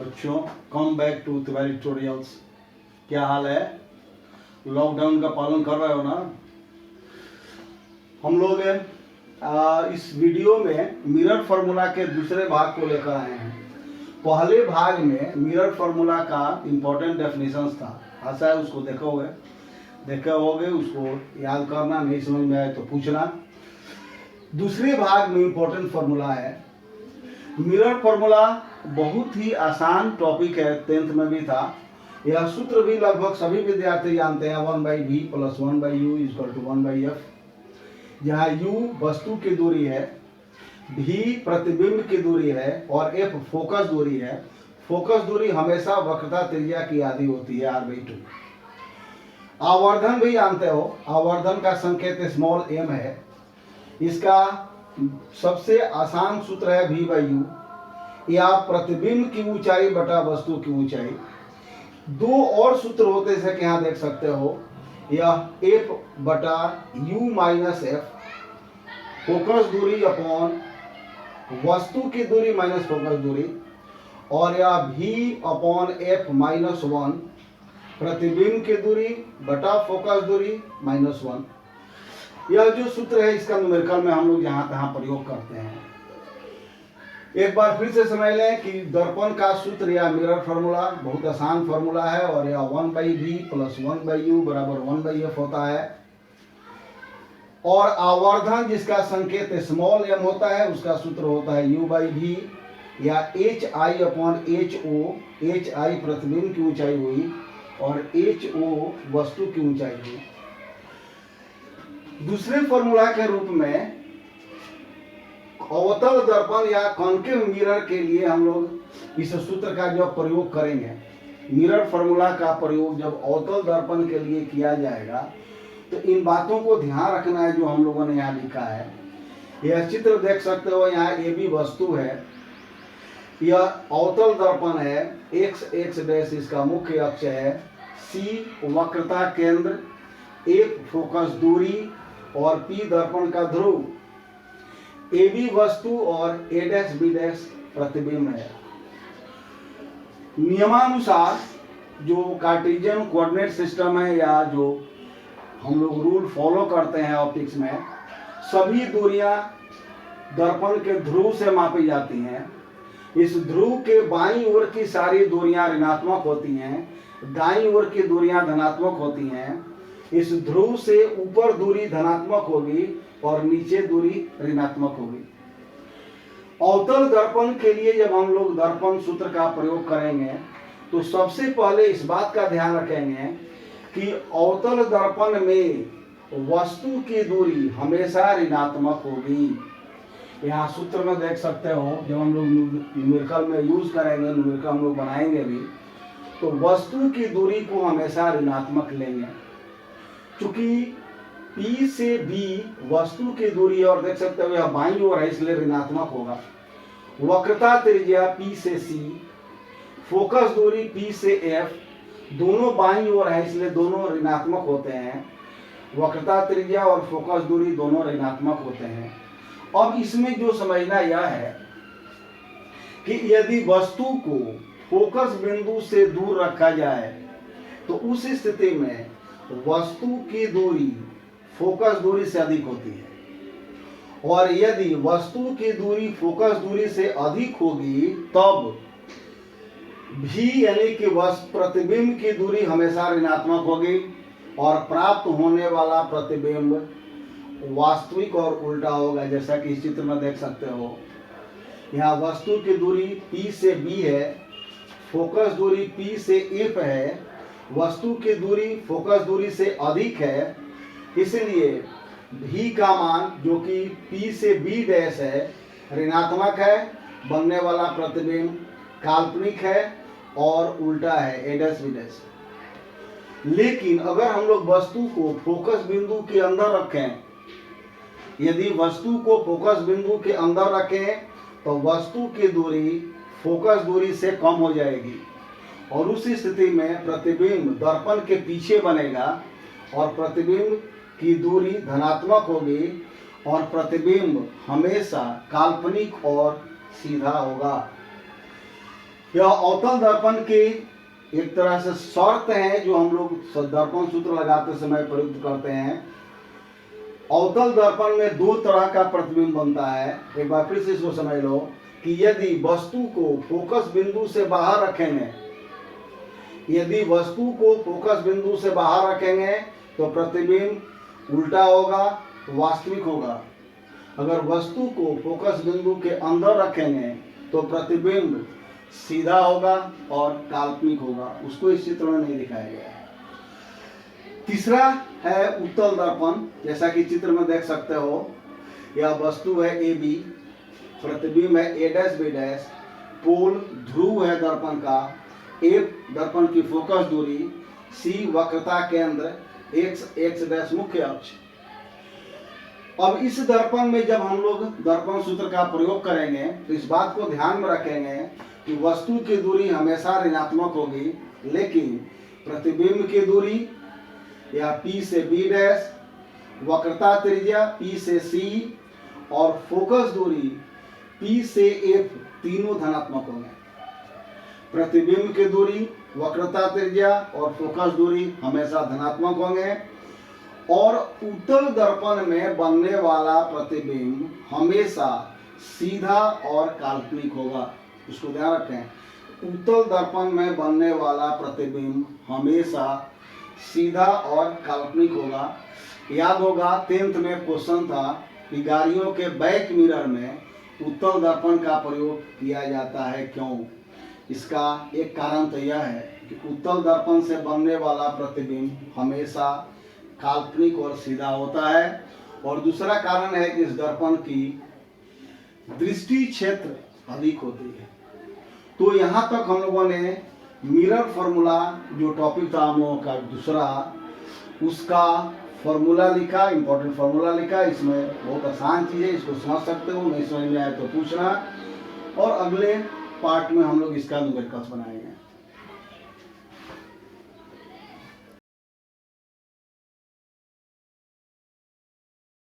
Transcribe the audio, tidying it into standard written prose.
बच्चों, come back to Tiwari tutorials. क्या हाल है? लॉकडाउन का पालन कर रहे हो ना? हम लोग इस वीडियो में मिरर फार्मूला के दूसरे भाग को लेकर आए हैं। पहले भाग में मिरर फार्मूला का इम्पोर्टेंट डेफिनेशंस था। आशा है उसको देखे होगे, उसको याद करना, नहीं समझ में आए तो पूछना। दूसरे भाग में इम्पोर्टेंट फार्मूला है। मिरर फार्मूला बहुत ही आसान टॉपिक है, 10th में भी था। यह सूत्र भी लगभग सभी विद्यार्थी जानते हैं, 1/v + 1/u = 1/f। जहाँ u वस्तु की दूरी है, v प्रतिबिंब की दूरी है और f फोकस दूरी है। फोकस दूरी हमेशा वक्रता त्रिज्या की आधी होती है, r/2। आवर्धन भी जानते हो, आवर्धन का संकेत स्मॉल m है। इसका सबसे आसान सूत्र है v/u, या प्रतिबिंब की ऊंचाई बटा वस्तु की ऊंचाई। दो और सूत्र होते हैं कि यहाँ देख सकते हो, यह f/u - f, फोकस दूरी अपॉन वस्तु की दूरी माइनस फोकस दूरी, और यह v/f - 1, प्रतिबिंब की दूरी बटा फोकस दूरी -1। यह जो सूत्र है इसका न्यूमेरिकल में हम लोग जहां तहां प्रयोग करते हैं। एक बार फिर से समझ लें कि दर्पण का सूत्र या मिरर फार्मूला बहुत आसान फार्मूला है, और यह 1/v + 1/u = 1/f होता है। और आवर्धन जिसका संकेत स्मॉल m होता है, उसका सूत्र होता है u/v, या hi/ho। hi प्रतिबिंब की ऊंचाई हुई और ho वस्तु की ऊंचाई हुई। दूसरे फॉर्मूला के रूप में अवतल दर्पण या कॉन्केव मिरर के लिए हम लोग इस सूत्र का जब प्रयोग करेंगे, मिरर फार्मूला का प्रयोग जब अवतल दर्पण के लिए किया जाएगा, तो इन बातों को ध्यान रखना है जो हम लोगों ने यहाँ लिखा है। यह चित्र देख सकते हो, यहाँ AB वस्तु है, यह अवतल दर्पण है, x इसका मुख्य अक्ष है, C वक्रता केंद्र, F फोकस दूरी और P दर्पण का ध्रुव, AB वस्तु और A'-B' प्रतिबिंब है। नियमानुसार जो कार्टेशियन कोऑर्डिनेट सिस्टम है, या जो हम लोग रूल फॉलो करते हैं ऑप्टिक्स में, सभी दूरियां दर्पण के ध्रुव से मापी जाती हैं। इस ध्रुव के बाईं ओर की सारी दूरियां ऋणात्मक होती हैं, दाईं ओर की दूरियां धनात्मक होती हैं। इस ध्रुव से ऊपर दूरी धनात्मक होगी और नीचे दूरी ऋणात्मक होगी। अवतल दर्पण के लिए जब हम लोग दर्पण सूत्र का प्रयोग करेंगे, तो सबसे पहले इस बात का ध्यान रखेंगे कि अवतल दर्पण में वस्तु की दूरी हमेशा ऋणात्मक होगी। यहाँ सूत्र में देख सकते हो, जब हम लोग न्यूमेरिकल में यूज करेंगे, न्यूमेरिकल हम लोग बनाएंगे भी, तो वस्तु की दूरी को हमेशा ऋणात्मक लेंगे। चूंकि P से B वस्तु की दूरी है, और देख सकते हो यह बाईं ओर है, इसलिए ऋणात्मक होगा। वक्रता त्रिज्या P से C, फोकस दूरी P से F, दोनों बाईं ओर है, इसलिए दोनों ऋणात्मक होते हैं। वक्रता त्रिज्या और फोकस दूरी दोनों ऋणात्मक होते हैं। अब इसमें जो समझना यह है कि यदि वस्तु को फोकस बिंदु से दूर रखा जाए, तो उस स्थिति में वस्तु की दूरी फोकस दूरी से अधिक होती है, और यदि वस्तु की दूरी फोकस दूरी से अधिक होगी, तब भी यानी कि प्रतिबिंब की दूरी हमेशा ऋणात्मक होगी, और प्राप्त होने वाला प्रतिबिंब वास्तविक और उल्टा होगा। जैसा कि इस चित्र में देख सकते हो, यहाँ वस्तु की दूरी P से B है, फोकस दूरी P से F है, वस्तु की दूरी फोकस दूरी से अधिक है, इसलिए V का मान जो कि P से B' है ऋणात्मक है, बनने वाला प्रतिबिंब काल्पनिक है और उल्टा है, A'-B'। लेकिन अगर हम लोग वस्तु को फोकस बिंदु के अंदर रखें, यदि वस्तु को फोकस बिंदु के अंदर रखें, तो वस्तु की दूरी फोकस दूरी से कम हो जाएगी, और उस स्थिति में प्रतिबिंब दर्पण के पीछे बनेगा, और प्रतिबिंब की दूरी धनात्मक होगी, और प्रतिबिंब हमेशा काल्पनिक और सीधा होगा। यह अवतल दर्पण की एक तरह से शर्त है जो हम लोग दर्पण सूत्र लगाते समय प्रयुक्त करते हैं। अवतल दर्पण में दो तरह का प्रतिबिंब बनता है। एक बार फिर से इसको समझ लो कि यदि वस्तु को फोकस बिंदु से बाहर रखेंगे, यदि वस्तु को फोकस बिंदु से बाहर रखेंगे तो प्रतिबिंब उल्टा होगा, वास्तविक होगा। अगर वस्तु को फोकस बिंदु के अंदर रखेंगे तो प्रतिबिंब सीधा होगा और काल्पनिक होगा। उसको इस चित्र में नहीं दिखाया गया है। तीसरा है उत्तल दर्पण। जैसा कि चित्र में देख सकते हो, यह वस्तु है ए बी, प्रतिबिंब है ए डैश बी डैश, पोल ध्रुव है दर्पण का, एफ दर्पण की फोकस दूरी, सी वक्रता केंद्र, एक्स डैश मुख्य अक्ष। अब इस दर्पण में जब हम लोग दर्पण सूत्र का प्रयोग करेंगे तो इस बात को ध्यान में रखेंगे कि वस्तु की दूरी हमेशा ऋणात्मक होगी, लेकिन प्रतिबिंब की दूरी या P से B डैश, वक्रता त्रिज्या P से C और फोकस दूरी P से F तीनों धनात्मक होंगे। प्रतिबिंब की दूरी, वक्रता त्रिज्या और फोकस दूरी हमेशा धनात्मक होंगे और उत्तल दर्पण में बनने वाला प्रतिबिंब हमेशा सीधा और काल्पनिक होगा। इसको ध्यान रखें, उत्तल दर्पण में बनने वाला प्रतिबिंब हमेशा सीधा और काल्पनिक होगा। याद होगा 10th में क्वेश्चन था कि गाड़ियों के बैक मिरर में उत्तल दर्पण का प्रयोग किया जाता है, क्यों? इसका एक कारण तो यह है कि उत्तल दर्पण से बनने वाला प्रतिबिंब हमेशा काल्पनिक और सीधा होता है, और दूसरा कारण है कि इस दर्पण की दृष्टि क्षेत्र अधिक होती है। तो यहाँ तक हम लोगों ने मिरर फॉर्मूला जो टॉपिक था हम लोगों का दूसरा, उसका फॉर्मूला लिखा, इंपॉर्टेंट फॉर्मूला लिखा। इसमें बहुत आसान चीज़ है, इसको समझ सकते हो, नहीं समझ में आए तो पूछना। और अगले पार्ट में हम लोग इसका न्यूमेरिकल्स बनाएंगे।